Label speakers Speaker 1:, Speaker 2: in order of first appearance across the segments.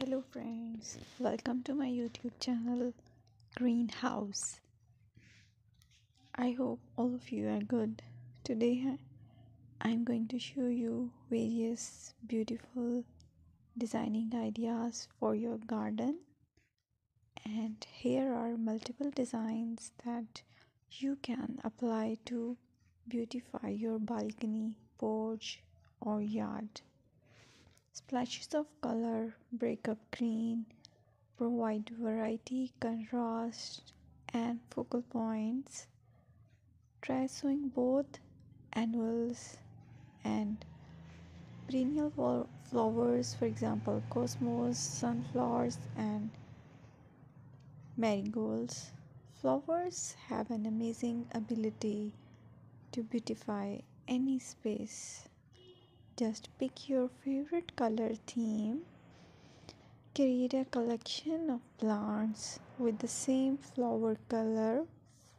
Speaker 1: Hello friends, welcome to my YouTube channel Greenhouse. I hope all of you are good. Today I'm going to show you various beautiful designing ideas for your garden, and here are multiple designs that you can apply to beautify your balcony, porch or yard. Splashes of color break up green, provide variety, contrast, and focal points. Try sowing both annuals and perennial flowers, for example, cosmos, sunflowers, and marigolds. Flowers have an amazing ability to beautify any space. Just pick your favorite color theme. Create a collection of plants with the same flower color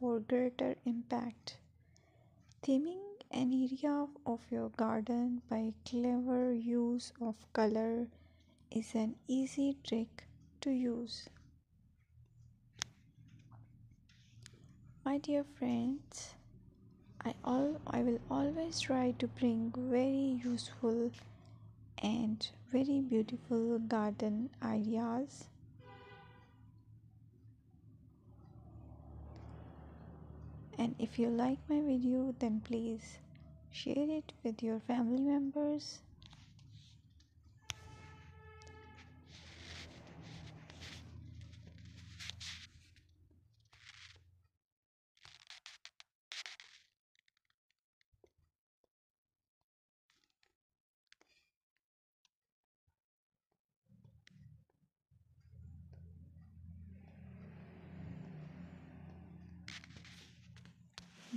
Speaker 1: for greater impact. Theming an area of your garden by clever use of color is an easy trick to use. My dear friends, I will always try to bring very useful and very beautiful garden ideas. And if you like my video, then please share it with your family members.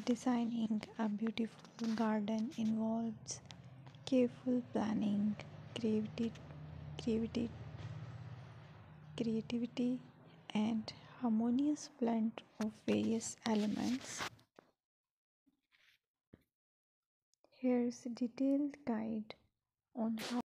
Speaker 1: Designing a beautiful garden involves careful planning, creativity, creativity, and harmonious blend of various elements. Here's a detailed guide on how